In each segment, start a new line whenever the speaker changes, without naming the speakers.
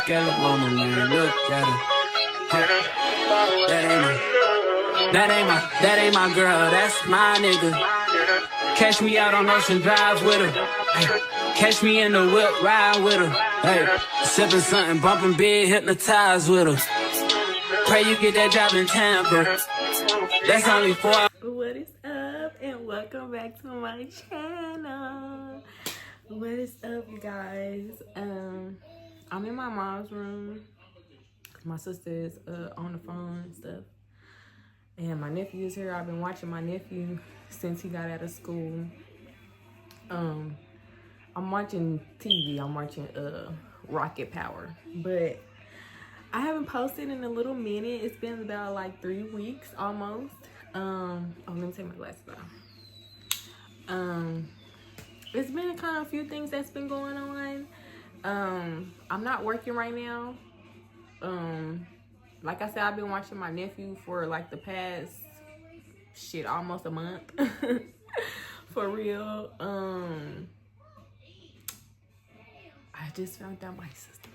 Skeleton mama, man, look at her. That ain't my girl, that's my nigga. Catch me out on Ocean Drive with her. Ay, catch me in the whip, ride with her. Hey, sipping something, bumping big, hypnotized with her. Pray you get that job in Tampa. That's only 4 hours.
What is up, and welcome back to my channel. What is up, you guys? I'm in my mom's room. My sister is on the phone and stuff, and my nephew is here. I've been watching my nephew since he got out of school. I'm watching TV. I'm watching Rocket Power, but I haven't posted in a little minute. It's been about like 3 weeks almost. Oh, let me take my glasses off. It's been kind of a few things that's been going on. I'm not working right now. Like I said, I've been watching my nephew for like the past almost a month. For real. I just found out my sister.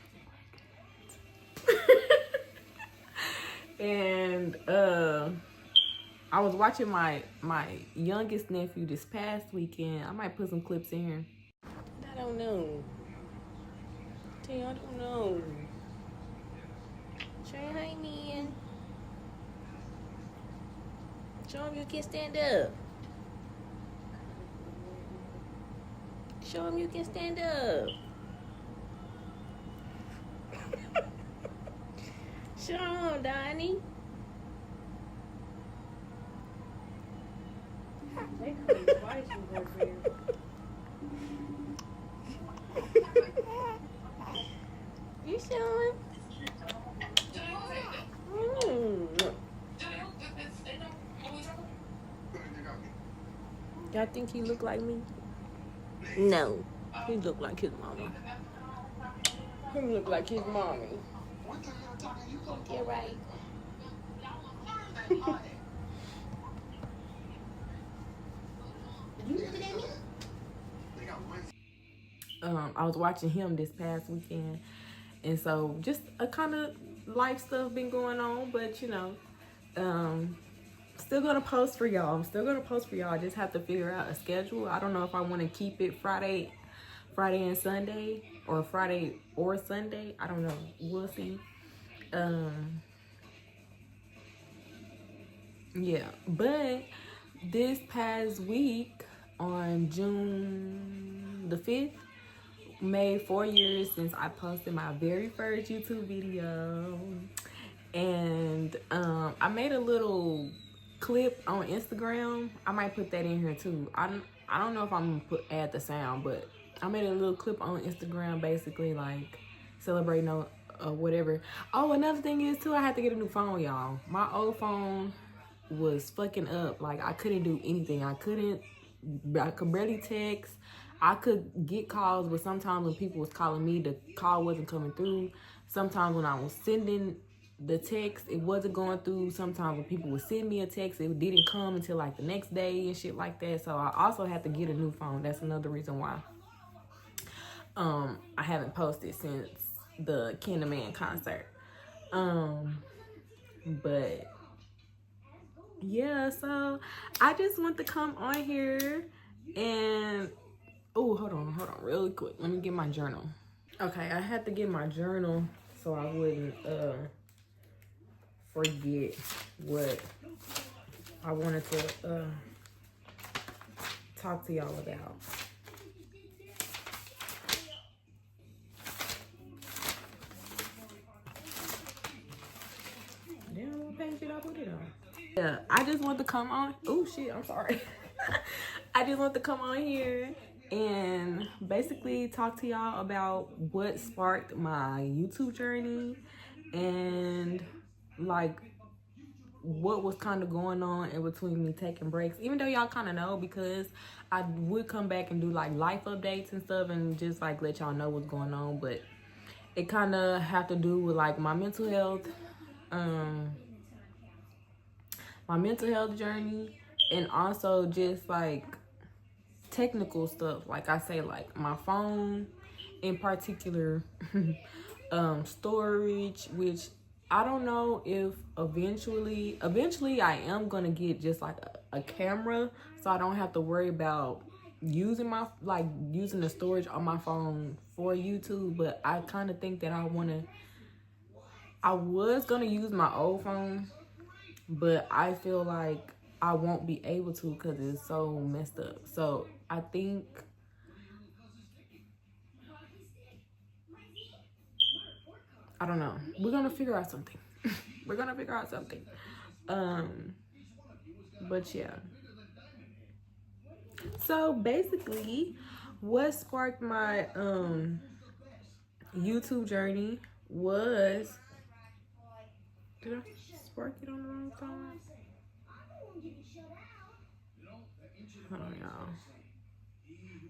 And I was watching my youngest nephew this past weekend. I might put some clips in here. I don't know. I don't know. Say hi, man. Show him you can stand up. Show him you can stand up. Show him, Donnie. You showing? Y'all think he look like me? No, he look like his mama. He look like his mommy. Yeah, right. I was watching him this past weekend, and so just a kind of life stuff been going on, but you know, still gonna post for y'all. I just have to figure out a schedule. I don't know if I want to keep it Friday and Sunday, or Friday or Sunday. I don't know. We'll see. Yeah, but this past week on June the 5th, made 4 years since I posted my very first YouTube video. And I made a little clip on Instagram. I might put that in here too. I don't know if I'm gonna add the sound, but I made a little clip on Instagram, basically like celebrating whatever. Oh, another thing is too, I had to get a new phone, y'all. My old phone was fucking up. Like, I couldn't do anything. I could barely text. I could get calls, but sometimes when people was calling me, the call wasn't coming through. Sometimes when I was sending the text, it wasn't going through. Sometimes when people would send me a text, it didn't come until like the next day and shit like that. So I also had to get a new phone. That's another reason why I haven't posted since the Candyman concert. But yeah, so I just want to come on here and hold on really quick. Let me get my journal. Okay, I had to get my journal so I wouldn't forget what I wanted to talk to y'all about. Damn, what page did I put it on? Yeah, I just want to come on. Oh shit, I'm sorry. I just want to come on here and basically talk to y'all about what sparked my YouTube journey and like what was kind of going on in between me taking breaks, even though y'all kind of know, because I would come back and do like life updates and stuff and just like let y'all know what's going on, but it kind of have to do with like my mental health journey, and also just like technical stuff. Like I say, like my phone in particular storage, which I don't know if eventually I am gonna get just like a camera, so I don't have to worry about using the storage on my phone for YouTube. But I kind of think that I was gonna use my old phone, but I feel like I won't be able to because it's so messed up. So I think I don't know. We're gonna figure out something. We're gonna figure out something. But yeah. So basically, what sparked my YouTube journey was, did I spark it on the wrong time? Hold on, y'all.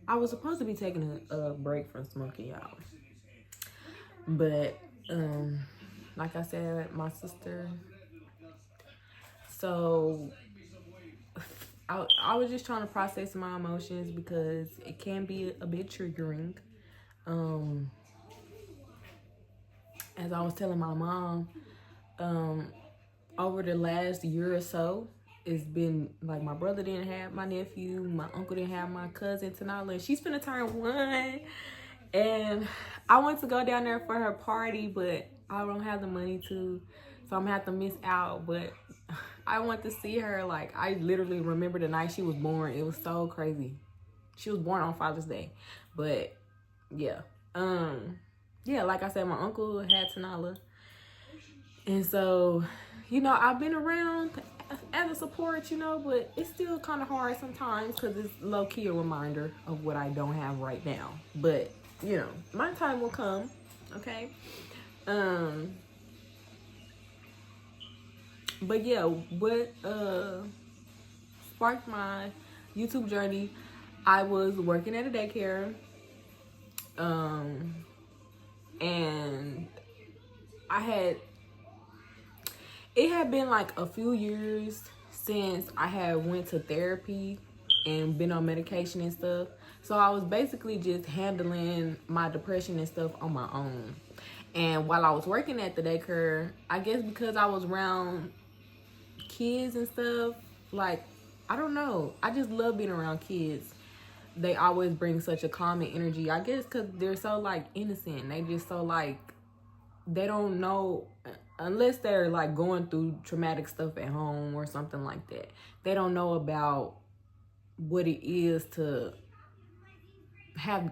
I was supposed to be taking a break from smoking, y'all. But like I said, my sister. So I was just trying to process my emotions because it can be a bit triggering. As I was telling my mom, over the last year or so, it's been like my brother didn't have my nephew, my uncle didn't have my cousin Tanala, and she's finna turn 1. And I want to go down there for her party, but I don't have the money to, so I'm gonna have to miss out. But I want to see her. Like, I literally remember the night she was born. It was so crazy. She was born on Father's Day. But yeah. Yeah, like I said, my uncle had Tanala. And so, you know, I've been around as a support, you know, but it's still kind of hard sometimes because it's low-key a reminder of what I don't have right now. But, you know, my time will come, okay? But yeah, what sparked my YouTube journey, I was working at a daycare, and it had been like a few years since I had went to therapy and been on medication and stuff. So I was basically just handling my depression and stuff on my own. And while I was working at the daycare, I guess because I was around kids and stuff, like, I don't know, I just love being around kids. They always bring such a calming energy, I guess because they're so like innocent. They just so like, they don't know, unless they're like going through traumatic stuff at home or something like that, they don't know about what it is to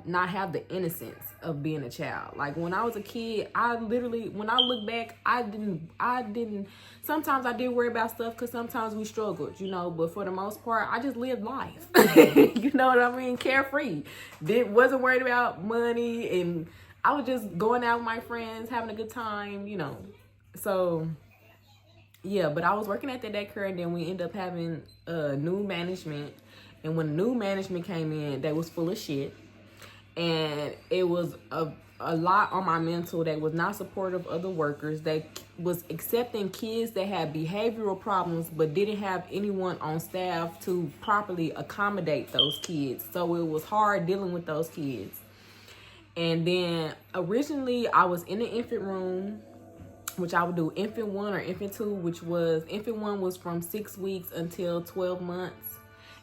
not have the innocence of being a child. Like, when I was a kid, I literally, when I look back, I didn't sometimes I did worry about stuff because sometimes we struggled, you know, but for the most part, I just lived life. You know what I mean? Carefree. Wasn't worried about money, and I was just going out with my friends, having a good time, you know. So yeah, but I was working at the daycare, and then we ended up having new management. And when new management came in, they was full of shit. And it was a lot on my mental. They was not supportive of the workers. They was accepting kids that had behavioral problems, but didn't have anyone on staff to properly accommodate those kids. So it was hard dealing with those kids. And then originally I was in the infant room, which I would do infant 1 or infant 2, which was, infant 1 was from 6 weeks until 12 months.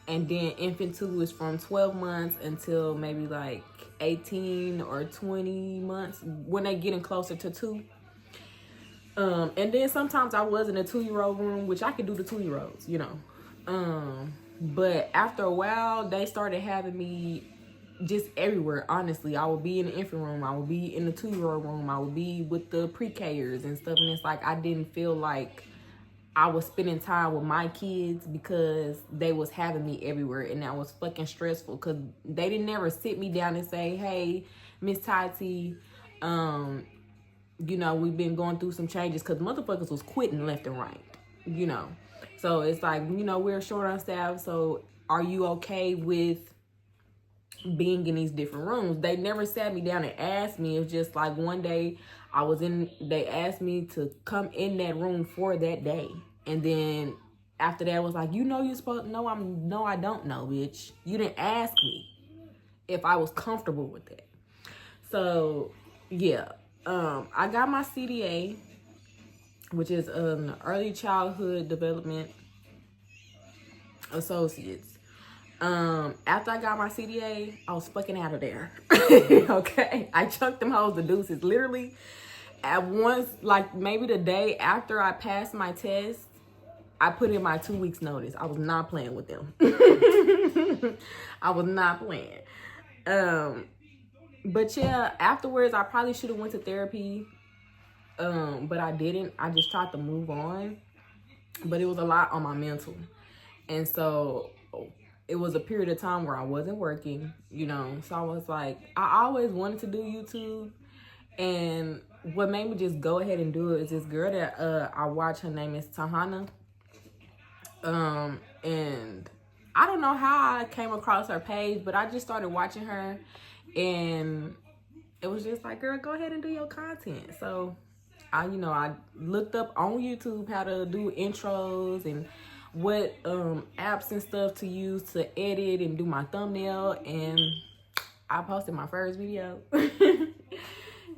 And then infant 2 is from 12 months until maybe like 18 or 20 months when they getting closer to 2. And then sometimes I was in a 2-year-old room, which I could do the 2-year-olds, you know. But after a while, they started having me just everywhere, honestly. I would be in the infant room. I would be in the 2-year-old room. I would be with the pre-Kers and stuff. And it's like, I didn't feel like I was spending time with my kids because they was having me everywhere, and that was fucking stressful because they didn't never sit me down and say, hey, Miss Tati, you know, we've been going through some changes, because motherfuckers was quitting left and right, you know. So it's like, you know, we're short on staff, so are you okay with being in these different rooms? They never sat me down and asked me. It's just like one day they asked me to come in that room for that day. And then after that was like, you know you're supposed to know. No, I don't know, bitch. You didn't ask me if I was comfortable with that. So yeah. I got my CDA, which is an Early Childhood Development Associates. After I got my CDA, I was fucking out of there. Okay, I chucked them hoes to deuces. Literally, at once, like maybe the day after I passed my test, I put in my 2 weeks notice. I was not playing with them. I was not playing. But yeah, afterwards, I probably should have went to therapy. But I didn't. I just tried to move on. But it was a lot on my mental. And so it was a period of time where I wasn't working, you know. So I was like, I always wanted to do YouTube. And what made me just go ahead and do it is this girl that I watch. Her name is Tahana. And I don't know how I came across her page, but I just started watching her. And it was just like, girl, go ahead and do your content. So I looked up on YouTube how to do intros and what apps and stuff to use to edit and do my thumbnail, and I posted my first video.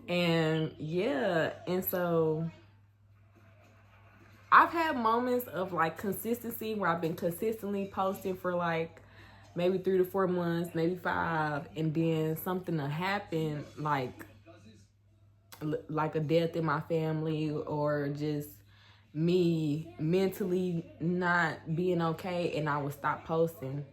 And yeah, and so I've had moments of like consistency where I've been consistently posting for like maybe 3 to 4 months, maybe 5, and then something will happen, like a death in my family, or just me mentally not being okay, and I would stop posting.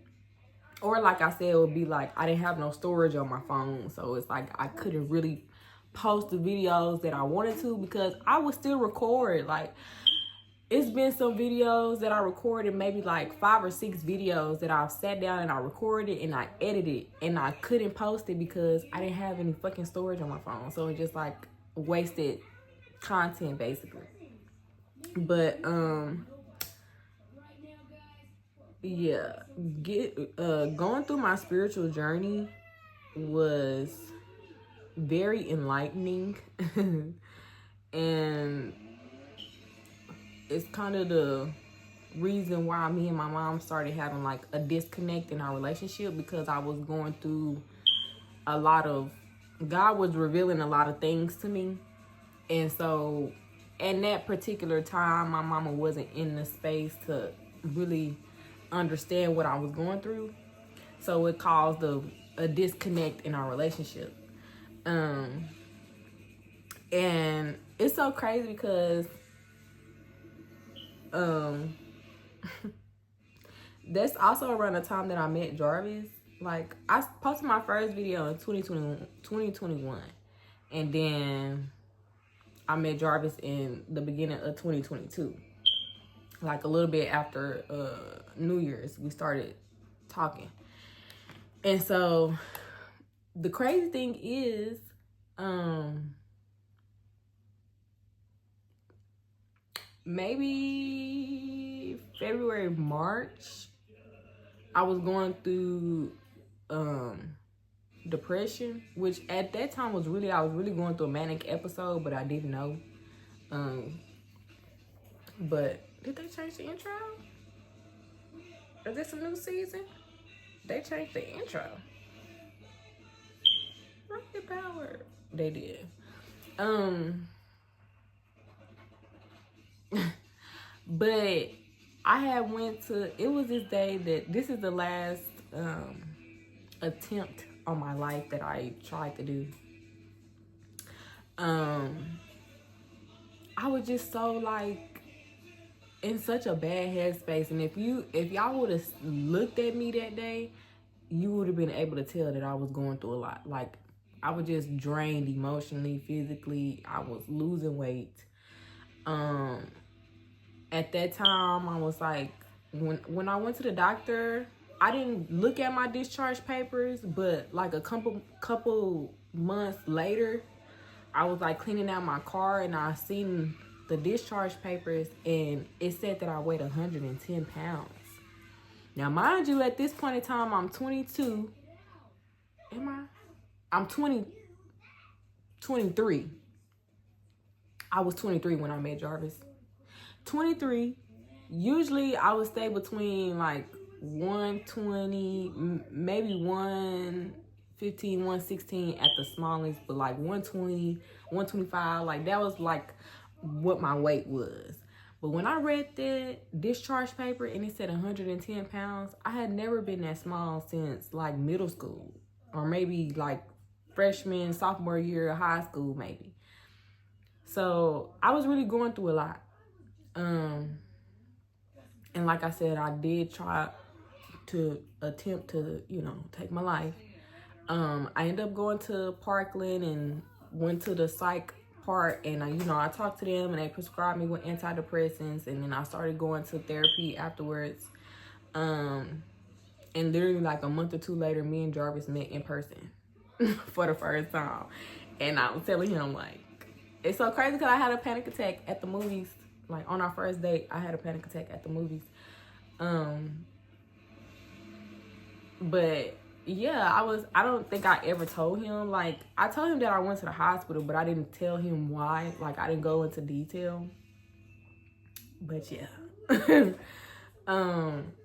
Or like I said, it would be like I didn't have no storage on my phone, so it's like I couldn't really post the videos that I wanted to, because I would still record. Like, it's been some videos that I recorded, maybe like 5 or 6 videos that I've sat down and I recorded and I edited, and I couldn't post it because I didn't have any fucking storage on my phone. So it just like wasted content basically. But yeah, going through my spiritual journey was very enlightening. And it's kind of the reason why me and my mom started having like a disconnect in our relationship, because I was going through a lot of, God was revealing a lot of things to me. And so in that particular time, my mama wasn't in the space to really understand what I was going through. So it caused a disconnect in our relationship. And it's so crazy because that's also around the time that I met Jarvis. Like, I posted my first video in 2021, and then I met Jarvis in the beginning of 2022. Like a little bit after New Year's, we started talking. And so the crazy thing is, maybe February, March, I was going through depression, which at that time I was really going through a manic episode, but I didn't know. But did they change the intro? Is this a new season? They changed the intro. Rocket power. They did. But I had went to, it was this day that, this is the last attempt on my life that I tried to do. I was just so like in such a bad headspace, and if y'all would have looked at me that day, you would have been able to tell that I was going through a lot. Like, I was just drained emotionally, physically. I was losing weight. At that time, I was like, when I went to the doctor, I didn't look at my discharge papers, but like a couple months later, I was like cleaning out my car, and I seen the discharge papers, and it said that I weighed 110 pounds. Now, mind you, at this point in time, I'm 22. I'm 23. I was 23 when I met Jarvis. 23. Usually, I would stay between like 120, maybe 1 115, 116 at the smallest, but like 120, 125, like that was like what my weight was. But when I read that discharge paper and it said 110 pounds, I had never been that small since like middle school, or maybe like freshman, sophomore year of high school, maybe. So I was really going through a lot. And like I said, I did try to attempt to, take my life. I ended up going to Parkland and went to the psych part, and I talked to them and they prescribed me with antidepressants, and then I started going to therapy afterwards. And literally like a month or two later, me and Jarvis met in person for the first time. And I was telling him, like, it's so crazy because I had a panic attack at the movies. Like on our first date, I had a panic attack at the movies. But yeah, I don't think I ever told him. Like, I told him that I went to the hospital, but I didn't tell him why. Like, I didn't go into detail. But yeah.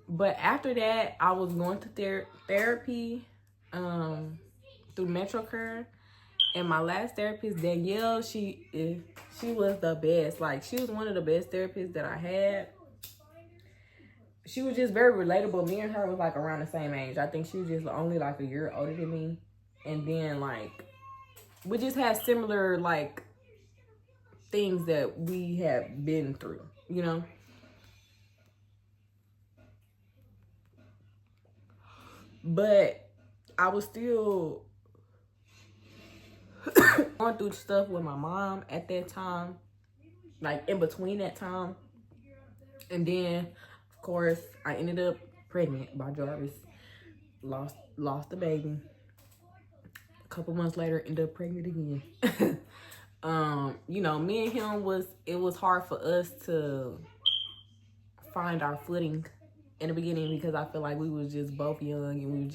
But after that, I was going to therapy through MetroCare. And my last therapist, Danielle, she was the best. Like, she was one of the best therapists that I had. She was just very relatable. Me and her was like around the same age. I think she was just only like a year older than me. And then like, we just had similar like things that we have been through, But I was still going through stuff with my mom at that time, like in between that time. And then, of course, I ended up pregnant by Jarvis. Lost the baby. A couple months later, ended up pregnant again. Me and him it was hard for us to find our footing in the beginning because I feel like we was just both young, and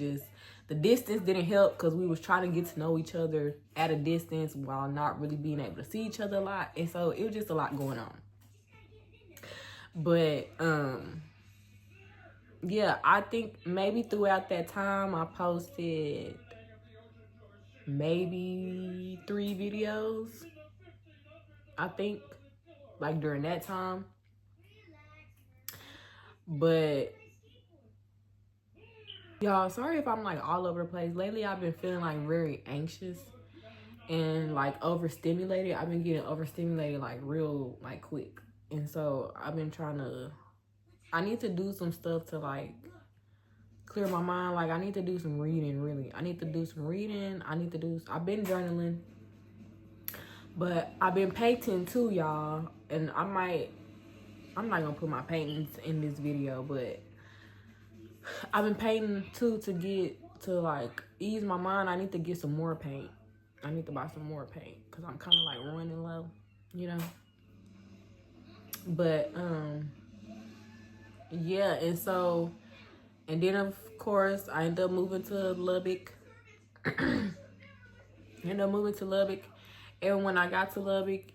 the distance didn't help because we was trying to get to know each other at a distance while not really being able to see each other a lot. And so it was just a lot going on. But yeah, I think maybe throughout that time I posted maybe 3 videos, I think, like during that time. But y'all, sorry if I'm like all over the place. Lately I've been feeling like very anxious and like overstimulated. I've been getting overstimulated like real like quick. And so I've been I need to do some stuff to like clear my mind. Like, I need to do some reading, really. I need to do some reading. I've been journaling. But I've been painting too, y'all. And I'm not gonna put my paintings in this video, but I've been painting too to like ease my mind. I need to get some more paint. I need to buy some more paint because I'm kind of like running low, But, yeah, and then of course I ended up moving to Lubbock. And when I got to Lubbock,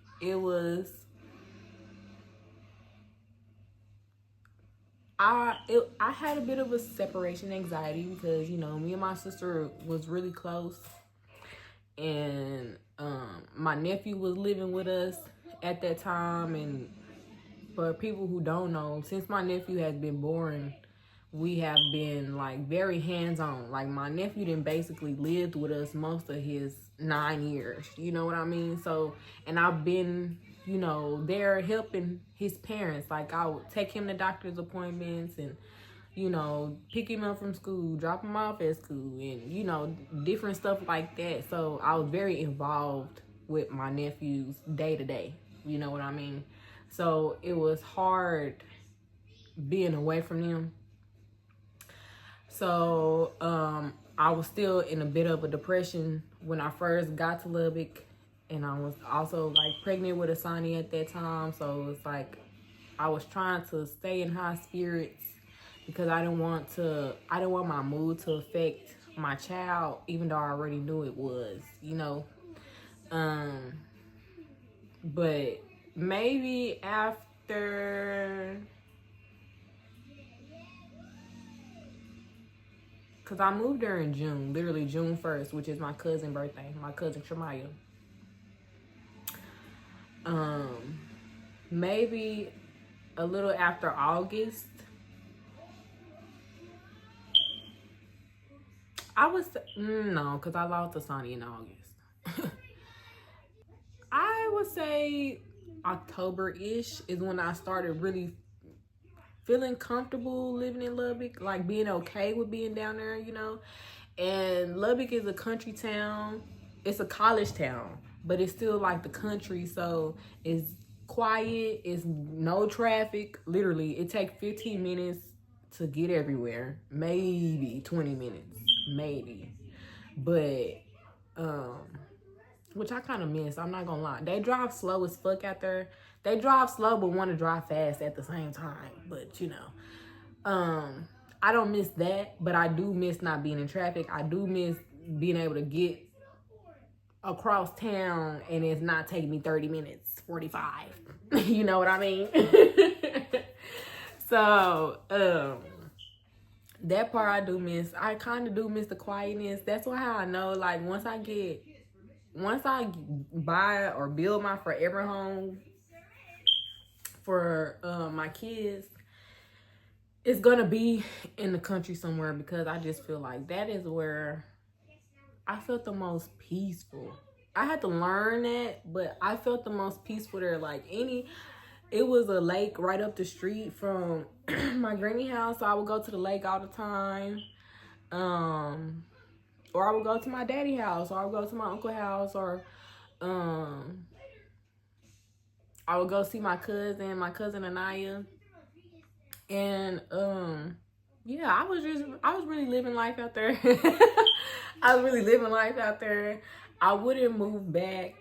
I had a bit of a separation anxiety because, me and my sister was really close. And my nephew was living with us at that time. And for people who don't know, since my nephew has been born, we have been like very hands-on. Like, my nephew then basically lived with us most of his 9 years, you know what I mean? So, and I've been, there helping his parents. Like, I would take him to doctor's appointments and, pick him up from school, drop him off at school, and, different stuff like that. So I was very involved with my nephews day to day, you know what I mean? So it was hard being away from them. So I was still in a bit of a depression when I first got to Lubbock, and I was also like pregnant with Asani at that time. So it's like I was trying to stay in high spirits because I didn't want my mood to affect my child, even though I already knew it was, But maybe after because I moved there in June, literally June 1st, which is my cousin's birthday, my cousin Shamaya. Maybe a little after August. I was, no, because I lost to Sonny in August. I would say October-ish is when I started really feeling comfortable living in Lubbock, like being okay with being down there, you know. And Lubbock is a country town. It's a college town, but it's still like the country, so it's quiet, it's no traffic. Literally, it takes 15 minutes to get everywhere. Maybe 20 minutes, maybe. But, which I kind of miss, I'm not gonna lie. They drive slow as fuck out there. They drive slow but want to drive fast at the same time. But, you know, I don't miss that, but I do miss not being in traffic. I do miss being able to get across town and it's not taking me 30 minutes, 45. You know what I mean? So, that part I do miss. I kind of do miss the quietness. That's why I know, like, once I buy or build my forever home for my kids, it's gonna be in the country somewhere, because I just feel like that is where I felt the most peaceful. I had to learn that, but I felt the most peaceful there. It was a lake right up the street from my granny house, so I would go to the lake all the time. Or I would go to my daddy house, or I would go to my uncle house, or I would go see my cousin Anaya. And yeah, I was really living life out there. I was really living life out there. I wouldn't move back.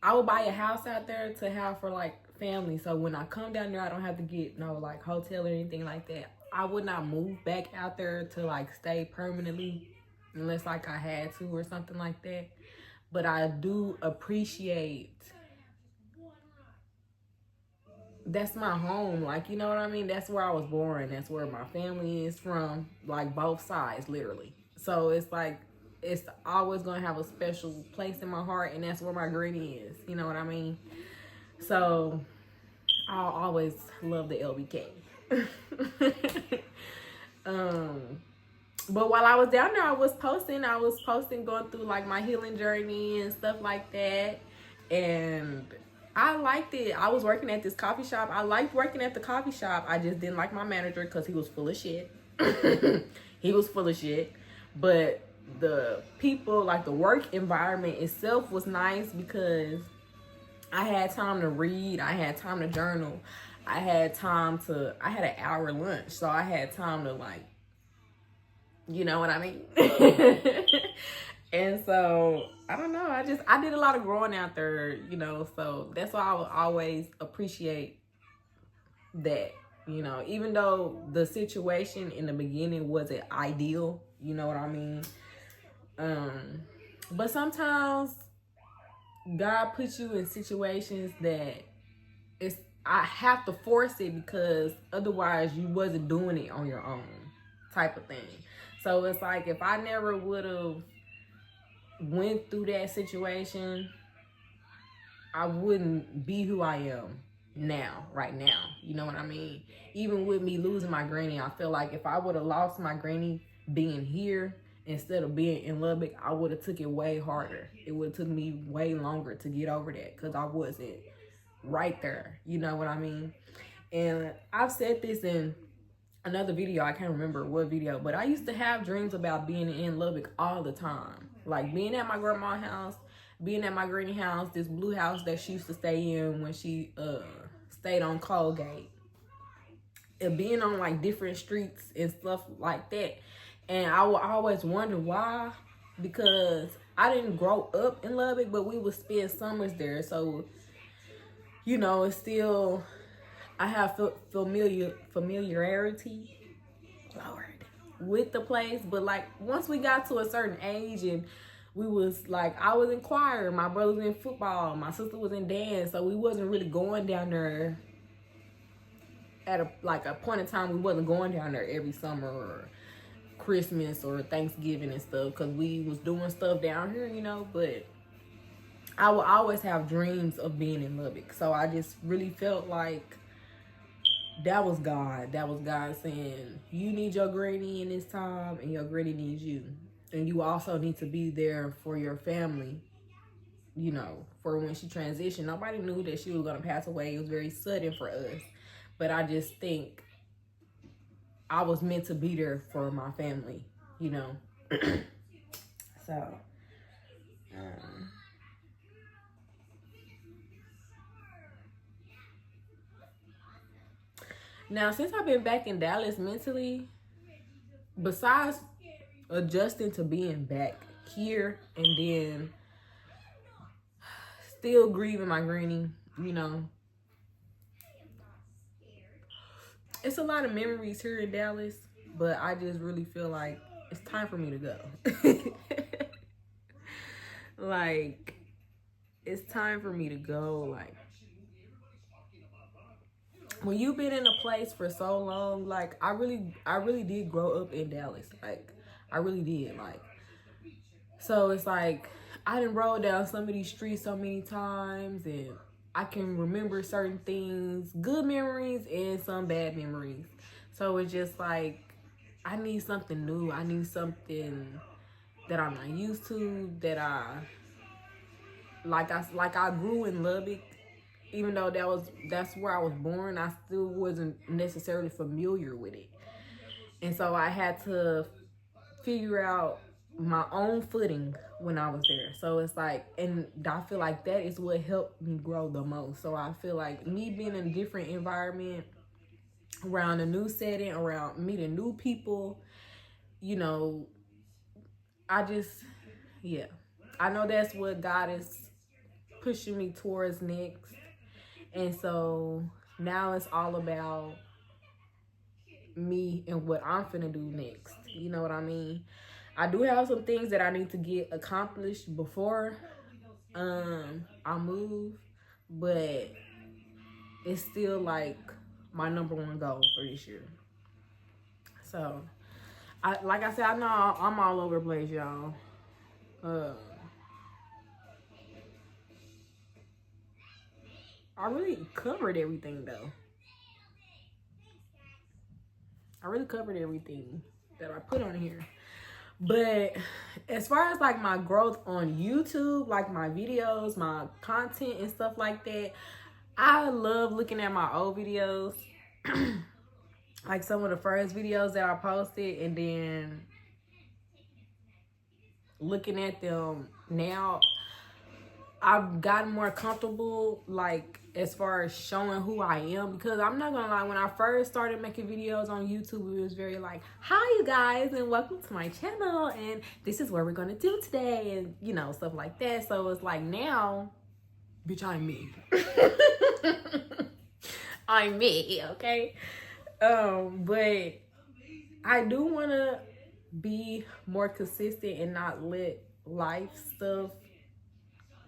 I would buy a house out there to have for like family. So when I come down there, I don't have to get no like hotel or anything like that. I would not move back out there to like stay permanently unless like I had to or something like that. But I do appreciate, that's my home, like, you know what I mean? That's where I was born. That's where my family is from, like both sides, literally. So it's like, it's always gonna have a special place in my heart, and that's where my granny is, you know what I mean? So I'll always love the LBK. But while I was down there, I was posting going through like my healing journey and stuff like that, and I liked it. I was working at this coffee shop. I liked working at the coffee shop. I just didn't like my manager because he was full of shit. He was full of shit. But the people, like the work environment itself was nice because I had time to read. I had time to journal. I had an hour lunch. So I had time to like, you know what I mean? And so, I don't know, I did a lot of growing out there, you know, so that's why I would always appreciate that, you know, even though the situation in the beginning wasn't ideal, you know what I mean? But sometimes God puts you in situations that I have to force it because otherwise you wasn't doing it on your own type of thing. So it's like, if I never would have went through that situation, I wouldn't be who I am now, right now. You know what I mean? Even with me losing my granny, I feel like if I would have lost my granny being here instead of being in Lubbock, I would have took it way harder. It would have took me way longer to get over that because I wasn't right there. You know what I mean? And I've said this in another video, I can't remember what video, but I used to have dreams about being in Lubbock all the time. Like being at my grandma's house, being at my granny house, this blue house that she used to stay in when she stayed on Colgate. And being on like different streets and stuff like that. And I would always wonder why, because I didn't grow up in Lubbock, but we would spend summers there. So, you know, it's still, I have familiarity, Lord, with the place. But like once we got to a certain age and we was like, I was in choir, my brother was in football, my sister was in dance, so we wasn't really going down there at a point in time. We wasn't going down there every summer or Christmas or Thanksgiving and stuff, because we was doing stuff down here, you know. But I will always have dreams of being in Lubbock. So I just really felt like that was God. That was God saying, you need your granny in this time, and your granny needs you. And you also need to be there for your family, you know, for when she transitioned. Nobody knew that she was going to pass away. It was very sudden for us. But I just think I was meant to be there for my family, you know. So, now, since I've been back in Dallas mentally, besides adjusting to being back here and then still grieving my granny, you know, it's a lot of memories here in Dallas, but I just really feel like it's time for me to go. Like, it's time for me to go. Like, when you've been in a place for so long, like, I really did grow up in Dallas. Like, I really did. Like, so it's like I done rolled down some of these streets so many times, and I can remember certain things, good memories and some bad memories. So it's just like, I need something new. I need something that I'm not used to, that I grew in Lubbock. Even though that's where I was born, I still wasn't necessarily familiar with it. And so I had to figure out my own footing when I was there. So it's like, and I feel like that is what helped me grow the most. So I feel like me being in a different environment, around a new setting, around meeting new people, you know, I know that's what God is pushing me towards next. And so now it's all about me and what I'm finna do next. You know what I mean? I do have some things that I need to get accomplished before I move, but it's still like my #1 goal for this year. So, like I said, I know I'm all over the place, y'all. I really covered everything though. I really covered everything that I put on here. But as far as like my growth on YouTube, like my videos, my content and stuff like that, I love looking at my old videos. Like some of the first videos that I posted, and then looking at them now, I've gotten more comfortable, like, as far as showing who I am. Because I'm not gonna lie, when I first started making videos on YouTube, it was very like, hi you guys, and welcome to my channel, and this is what we're gonna do today, and you know, stuff like that. So it's like, now, bitch, I'm me. I'm me, okay? But I do wanna be more consistent and not let life stuff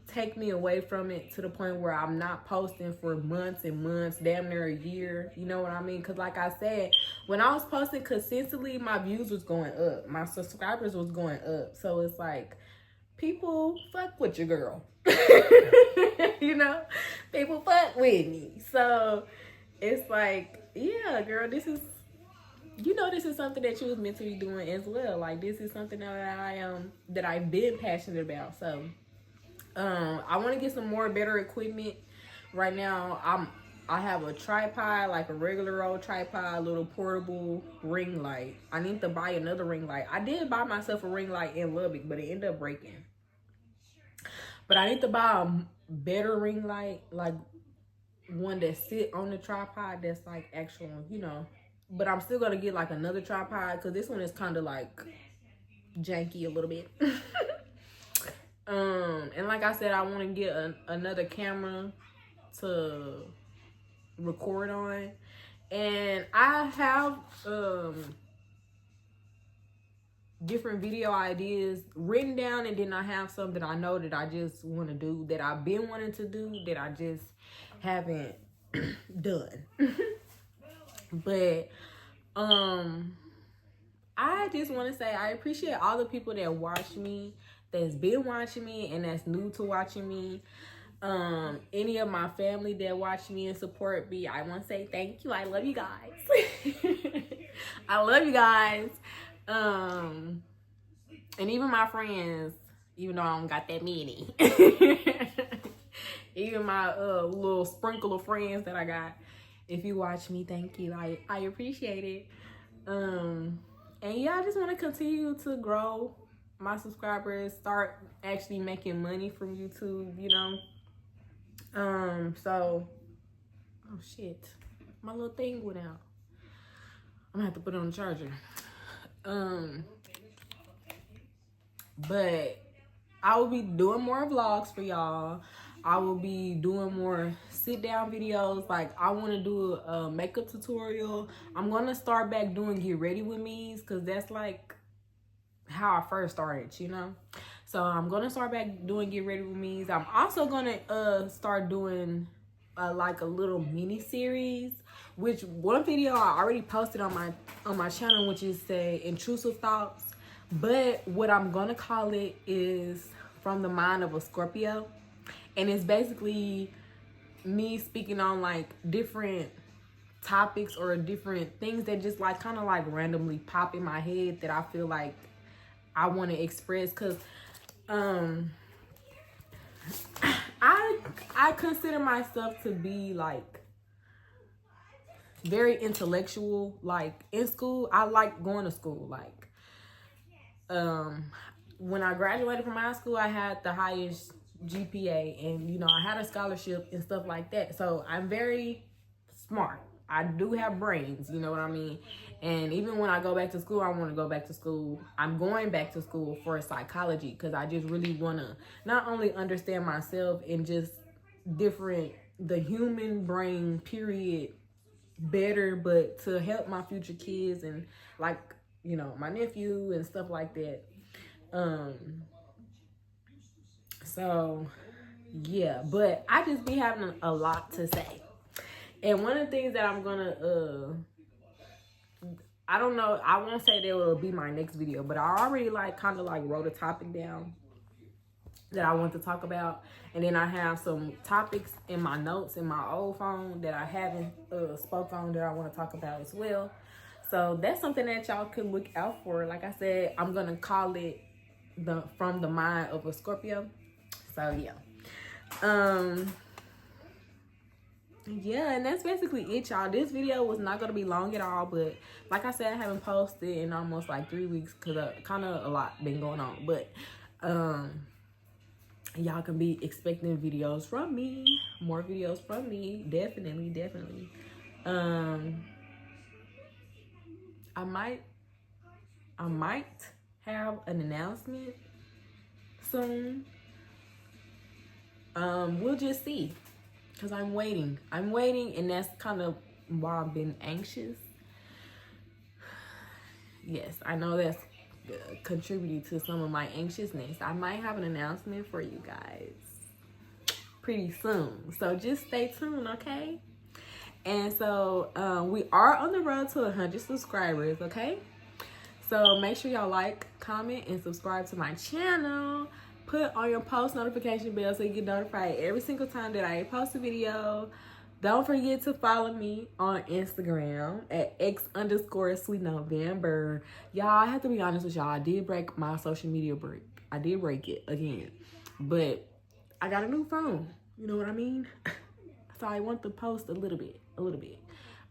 take me away from it to the point where I'm not posting for months and months, damn near a year. You know what I mean? Because like I said, when I was posting consistently, my views was going up. My subscribers was going up. So it's like, people fuck with your girl. You know? People fuck with me. So it's like, yeah, girl, this is something that you was meant to be doing as well. Like, this is something that I've been passionate about. So I want to get some more better equipment. Right now, I have a tripod, like a regular old tripod, a little portable ring light. I need to buy another ring light. I did buy myself a ring light in Lubbock, but it ended up breaking. But I need to buy a better ring light, like one that sit on the tripod that's like actual, you know. But I'm still gonna get like another tripod because this one is kind of like janky a little bit. And like I said, I want to get another camera to record on. And I have different video ideas written down, and then I have some that I know that I just want to do, that I've been wanting to do, that I just haven't done. But I I just want to say I appreciate all the people that watch me, that's been watching me, and that's new to watching me. Any of my family that watch me and support me, I want to say thank you. I love you guys. I love you guys. And even my friends, even though I don't got that many. Even my little sprinkle of friends that I got. If you watch me, thank you. I appreciate it. And yeah, I just want to continue to grow my subscribers, start actually making money from YouTube, you know. So, oh shit, my little thing went out. I'm gonna have to put it on the charger. But I will be doing more vlogs for y'all. I will be doing more sit down videos. Like, I want to do a makeup tutorial. I'm gonna start back doing get ready with me's, because that's like how I first started, you know. So I'm gonna start back doing get ready with me's. I'm also gonna start doing like a little mini series, which one video I already posted on my channel, which is say intrusive thoughts. But what I'm gonna call it is From the Mind of a Scorpio. And it's basically me speaking on like different topics or different things that just like kind of like randomly pop in my head that I feel like I want to express. Because I consider myself to be like very intellectual. Like in school, I like going to school. Like when I graduated from high school, I had the highest GPA, and you know, I had a scholarship and stuff like that. So I'm very smart. I do have brains, you know what I mean? And even when I go back to school, I want to go back to school. I'm going back to school for psychology, because I just really want to not only understand myself and just the human brain period better, but to help my future kids and like, you know, my nephew and stuff like that. So yeah, but I just be having a lot to say. And one of the things that I'm gonna I don't know, I won't say that will be my next video, but I already like kind of like wrote a topic down that I want to talk about. And then I have some topics in my notes in my old phone that I haven't spoke on that I want to talk about as well. So that's something that y'all could look out for. Like I said, I'm gonna call it From the Mind of a Scorpio. So yeah. Yeah, and that's basically it, y'all. This video was not gonna be long at all, but like I said, I haven't posted in almost like 3 weeks because kind of a lot been going on. But y'all can be expecting videos from me, more videos from me, definitely. I might have an announcement soon. We'll just see, because I'm waiting, and that's kind of why I've been anxious. Yes, I know that's contributing to some of my anxiousness. I might have an announcement for you guys pretty soon, so just stay tuned, okay? And so we are on the road to 100 subscribers, okay? So make sure y'all like, comment, and subscribe to my channel. Put on your post notification bell so you get notified every single time that I post a video. Don't forget to follow me on Instagram at x_sweetnovember. Y'all, I have to be honest with y'all. I did break my social media break. I did break it again. But I got a new phone. You know what I mean? So I want to post a little bit.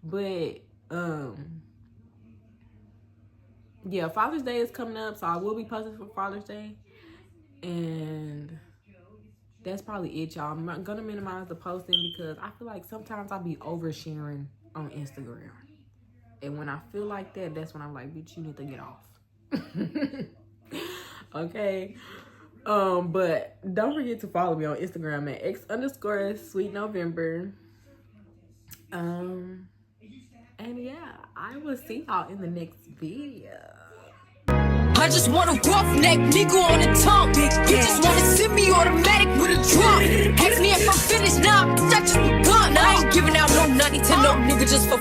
But yeah, Father's Day is coming up, so I will be posting for Father's Day. And that's probably it, y'all. I'm not gonna minimize the posting because I feel like sometimes I be oversharing on Instagram. And when I feel like that, that's when I'm like, bitch, you need to get off. Okay. But don't forget to follow me on Instagram at x_sweetnovember. And yeah, I will see y'all in the next video.
I just want a roughneck nigga on the tongue. You just wanna send me automatic with a drum. Ask me if I'm finished now, that just begun. I ain't giving out no 90 to no nigga just for